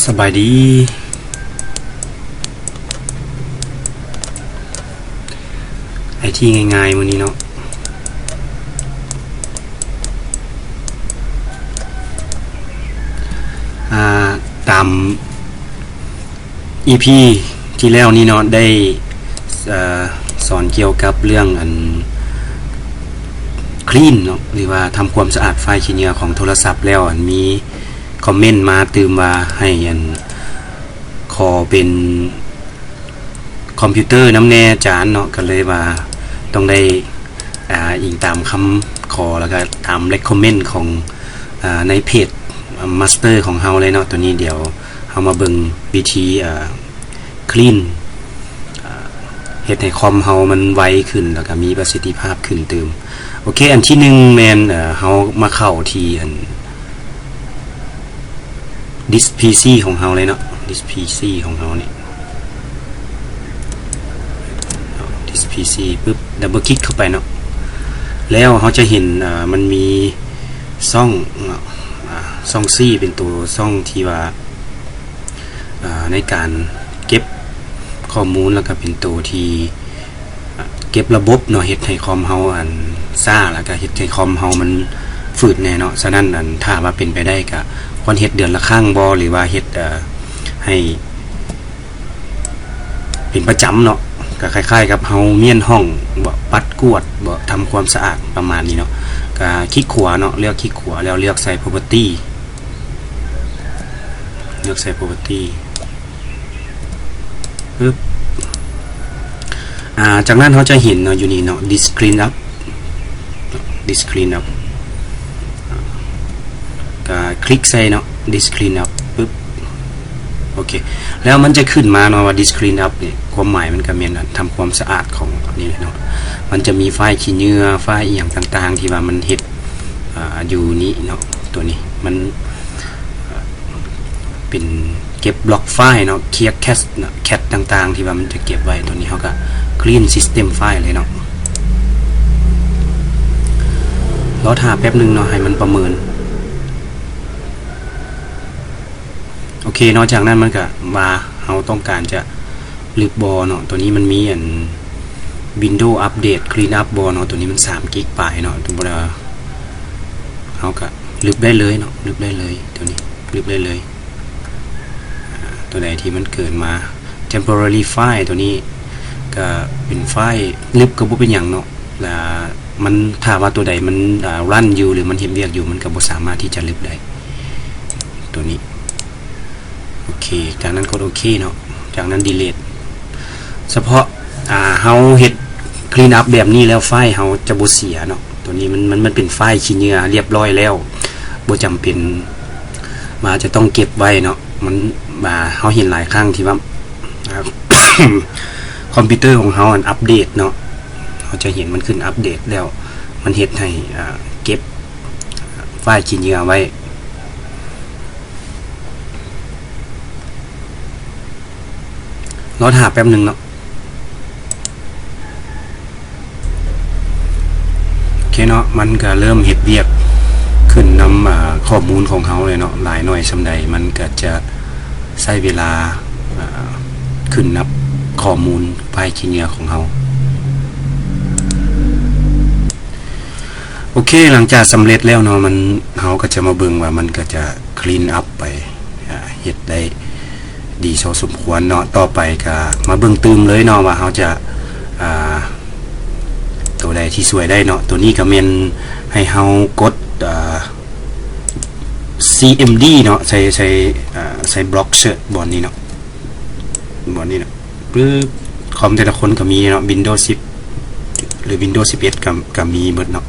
สบายดีไอที่ง่ายๆวันนี้เนาะตาม EP ที่แล้วนี้เนาะได้สอนเกี่ยวกับเรื่องคลีนเนาะหรือว่าทำความสะอาดไฟล์ขี้เหงื่อของโทรศัพท์แล้วมีคอมเมนต์มาตืมว่าให้ขอเป็นคอมพิวเตอร์น้ำแน่จานเนาะก็เลยว่าต้องได้อิงตามคำขอแล้วก็ตาม recommend ของในเพจมาสเตอร์ของเฮาเลยเนาะตัวนี้เดี๋ยวเฮามาเบิ่งวิธีคลีนเฮ็ดให้คอมเฮามันไวขึ้นแล้วก็มีประสิทธิภาพขึ้นเติมโอเคอันที่1แม่นเฮามาเข้าที่this PC ของเฮาเลยเนาะ this PC ของเฮานี่ this PC ปึ๊บดับเบิลคลิกเข้าไปเนาะแล้วเฮาจะเห็นมันมีช่องCเป็นตัวช่องที่ว่าในการเก็บข้อมูลแล้วก็เป็นตัวที่เก็บระบบเนาะเฮ็ดให้คอมเฮาซ่าแล้วก็เฮ็ดให้คอมเฮามันฝืดแน่เนาะฉะนั้นถ้าว่าเป็นไปได้ก็ควรเฮ็ดเดือนละครั้งบ่หรือว่าเฮ็ดให้เป็นประจำเนาะก็คล้ายๆกับเฮาเมียนห้องบ่ปัดกวาดบ่ทำความสะอาดประมาณนี้เนาะก็คลิกขวาเนาะเลือกคลิกขวาแล้วเลือกใส่ property เลือกใส่ property ปึ๊บจากนั้นเขาจะเห็นเนาะอยู่นี่เนาะ this clean up this clean up ก็คลิกใส่เนาะ this clean up ปึ๊บโอเคแล้วมันจะขึ้นมาเนาะว่า this clean up เนี่ยความหมายมันก็เป็นทำความสะอาดของนี่เนาะมันจะมีไฟล์ขี้เหงื่อไฟล์อย่างต่างๆที่ว่ามันเฮ็ดอยู่นี้เนาะตัวนี้มันเป็นเก็บบล็อกไฟล์เนาะเคลียร์แคชเนาะแคทต่างๆที่ว่ามันจะเก็บไว้ตัวนี้เขาก็ clean system ไฟล์เลยเนาะรอถ่าแป๊บนึงเนาะให้มันประเมินโอเคนอกจากนั้นมันก็ว่าเราต้องการจะลึกบอเนาะตัวนี้มันมีWindows Update Clean Up บอเนาะตัวนี้มัน3 กิกไปเนาะตัวบ่เราก็ลึกได้เลยเนาะลึกได้เลยตัวนี้ลึกได้เลยตัวใดที่มันเกิดมา temporary file ตัวนี้ก็เป็นไฟล์ลึกก็บ่เป็นหยังเนาะแล้วมันถ้าว่าตัวใดมันรันอยู่หรือมันเฮ็ดเวียกอยู่มันก็บ่สามารถที่จะลึกได้ตัวนี้โอเคจากนั้นกดโอเคเนาะจากนั้น delete เฉพาะเฮาเฮ็ด clean up แบบนี้แล้วไฟล์เฮาจะบ่เสียเนาะตัวนี้มันเป็นไฟล์ขี้เหงื่อเรียบร้อยแล้วบ่จำเป็นมาจะต้องเก็บไว้เนาะมันเฮาเห็นหลายครั้งที่ว่า คอมพิวเตอร์ของเฮาอัปเดตเนาะเราจะเห็นมันขึ้นอัปเดตแล้วมันเฮ็ดให้เก็บไฟล์ขี้เหงื่อไว้รอถ่าแป๊บนึงเนาะโอเคเนาะมันก็เริ่มเฮ็ดเวียกขึ้นนำข้อมูลของเขาเลยเนาะหลายหน่อยสำใดมันก็จะใช้เวลาขึ้นนับข้อมูลไฟล์ขี้เหงื่อของเขาโอเคหลังจากสำเร็จแล้วเนาะเขาก็จะมาเบิ่งว่ามันก็จะคลีนอัพไปเฮ็ดได้ดีพอสมควรเนาะต่อไปก็มาเบิ่งตืมเลยเนาะว่าเขาจะตัวใดที่สวยได้เนาะตัวนี้ก็แม่นให้เฮากดCMD เนาะใส่บล็อกเซอร์บอนนี้เนาะบอนนี้เนาะปึ๊บคอมแต่ละคนก็มีเนาะ Windows 10หรือ Windows 11ก็มีหมดเนาะ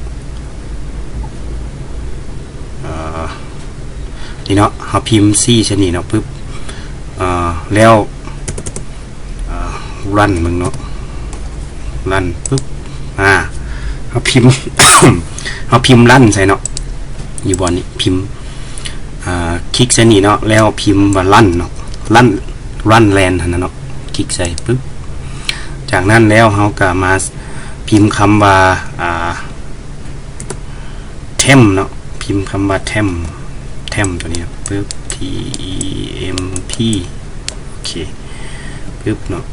นี่เนาะเฮาพิมพ์ C ชนิดเนาะปึ๊บแล้วรันมึงเนาะรันปึ๊บเฮาพิมพ์ เฮาพิมพ์รันใส่เนาะอยู่บอนนี้พิมพ์คลิกใส่นี่เนาะแล้วพิมพ์ว่ารันเนาะรันแลนนั่นเนาะคลิกใส่ปึ๊บจากนั้นแล้วเฮาก็มาพิมพ์คำว่าเทมเนาะพิมพ์คำว่าเท temp ตัวนี้ปึ๊บ temp โอเคปึ๊บเนาะ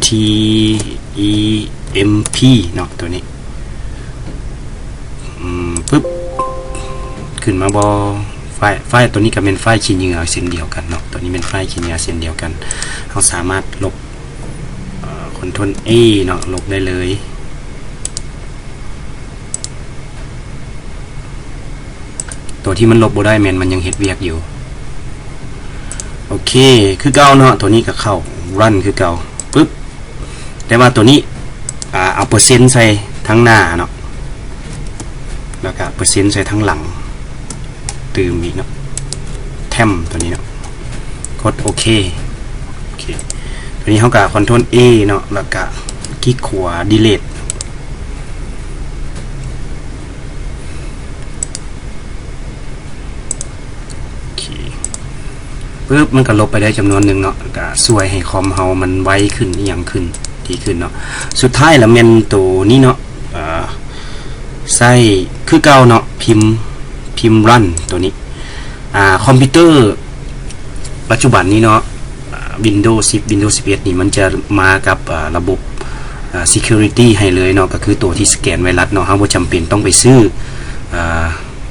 temp เนาะตัวนี้ปึ๊บขึ้นมาบอไฟล์ตัวนี้ก็เป็นไฟล์ชิ้นเนื้อเส้นเดียวกันเนาะตัวนี้เป็นไฟล์ชิ้นเนื้อเส้นเดียวกันเราสามารถลบCtrl A เนาะลบได้เลยตัวที่มันลบบ่ได้แมนมันยังเฮ็ดเวียกอยู่โอเคคือเก่าเนาะตัวนี้ก็เข้า run คือเก่าปึ๊บแต่ว่าตัวนี้เอาเปอร์เซ็นต์ใส่ทั้งหน้าเนาะแล้วก็เปอร์เซ็นต์ใส่ทั้งหลังตื่มอีกเนาะแทมตัวนี้เนาะกดโอเคตัวนี้เขากับ Ctrl A เนาะแล้วก็คลิกขวา delete ปึ๊บมันก็ลบไปได้จำนวนหนึ่งเนาะก็ช่วยให้คอมเฮามันไวขึ้นอย่างขึ้นดีขึ้นเนาะสุดท้ายแล้วเมนตัวนี้เนาะใส่คือเก่าเนาะพิมพ์ run ตัวนี้คอมพิวเตอร์ปัจจุบันนี้เนาะWindows 10 Windows 11 นี่มันจะมากับระบบsecurity ให้เลยเนาะก็คือตัวที่สแกนไวรัสเนาะเราบ่จำเป็นต้องไปซื้อ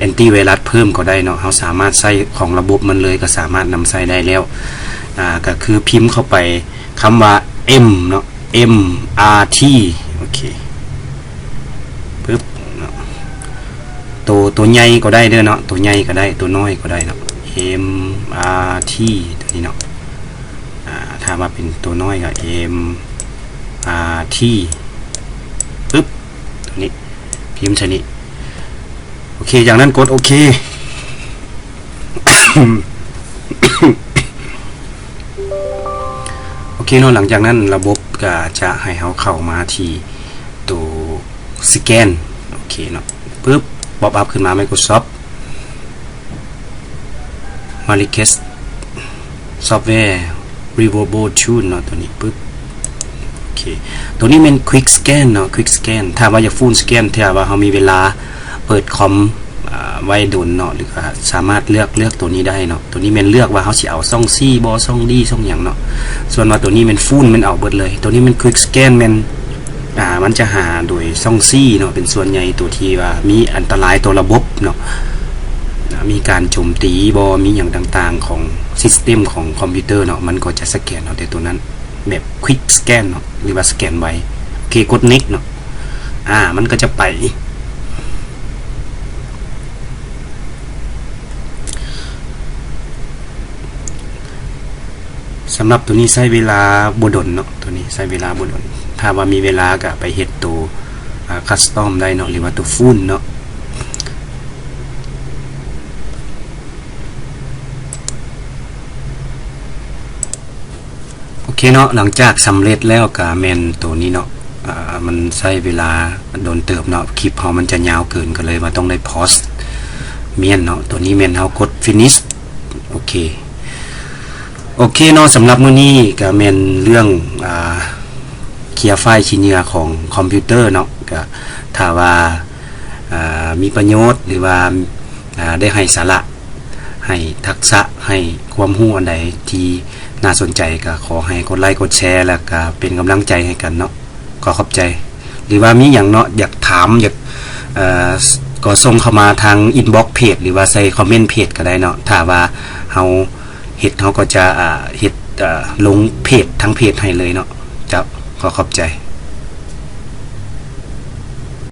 anti ไวรัสเพิ่มก็ได้เนาะเราสามารถใส่ของระบบมันเลยก็สามารถนำใส่ได้แล้วก็คือพิมพ์เข้าไปคำว่า M เนาะ MRT โอเคปึ๊บเนาะตัวใหญ่ก็ได้เด้อเนาะตัวใหญ่ก็ได้ตัวน้อยก็ได้เนาะ MRT ตัวนี้เนาะถ้าว่าเป็นตัวน้อยก็ MRT ปึ๊บตัวนี้พิมพ์ชนิดโอเคจากนั้นกดโอเค โอเคเนาะหลังจากนั้นระบบก็จะให้เขาเข้ามาที่ตัวสแกนโอเคเนาะปึ๊บป๊อปอัพขึ้นมา Microsoft Marquez Software Revolver Tool เนาะตัวนี้ปึ๊บโอเคตัวนี้เป็น Quick Scan เนาะ Quick Scan ถ้าว่าจะ Full Scan ถ้าว่าเขามีเวลาเปิดคอมไว้ดุนเนาะหรือสามารถเลือกตัวนี้ได้เนาะตัวนี้มันเลือกว่าเขาสิเอาซ่อง C บ่ซ่อง D ซ่องหยังเนาะส่วนว่าตัวนี้มันฟูลมันเอาเบิดเลยตัวนี้มัน Quick Scan มันจะหาโดยซ่อง C เนาะเป็นส่วนใหญ่ตัวที่ว่ามีอันตรายตัวระบบเนาะมีการโจมตีบ่มีอย่างต่างๆของซิสเต็มของคอมพิวเตอร์เนาะมันก็จะสแกนเนาะแต่ตัวนั้นแบบ Quick Scan เนาะหรือว่าสแกนไว้โอเคกด next เนาะมันก็จะไปสำหรับตัวนี้ใช้เวลาบ่ดนเนาะตัวนี้ใช้เวลาบ่ดนถ้าว่ามีเวลาก็ไปเฮ็ดตัวคัสตอมได้เนาะหรือว่าตัวฟูลเนาะโอเคเนาะหลังจากสำเร็จแล้วก็แม่นตัวนี้เนาะมันใช้เวลาโดนเติบเนาะคลิปเฮามันจะยาวเกินก็เลยว่าต้องได้พอสเมียนเนาะตัวนี้แม่นเฮากด finish โอเคเนาะสำหรับมื้อนี้ก็แม่นเรื่องเคลียร์ไฟล์ชิ้นเนื้อของคอมพิวเตอร์เนาะก็ถ้าว่ามีประโยชน์หรือว่าได้ให้สาระให้ทักษะให้ความรู้อันใดที่น่าสนใจก็ขอให้กดไลค์กดแชร์แล้วก็เป็นกำลังใจให้กันเนาะขอขอบใจหรือว่ามีอย่างเนาะอยากถามอยากก็ส่งเข้ามาทางอินบ็อกซ์เพจหรือว่าใส่คอมเมนต์เพจก็ได้เนาะถ้าว่าเฮาเฮ็ดเขาก็จะเฮ็ดลงเพจทั้งเพจให้เลยเนาะจะขอขอบใจ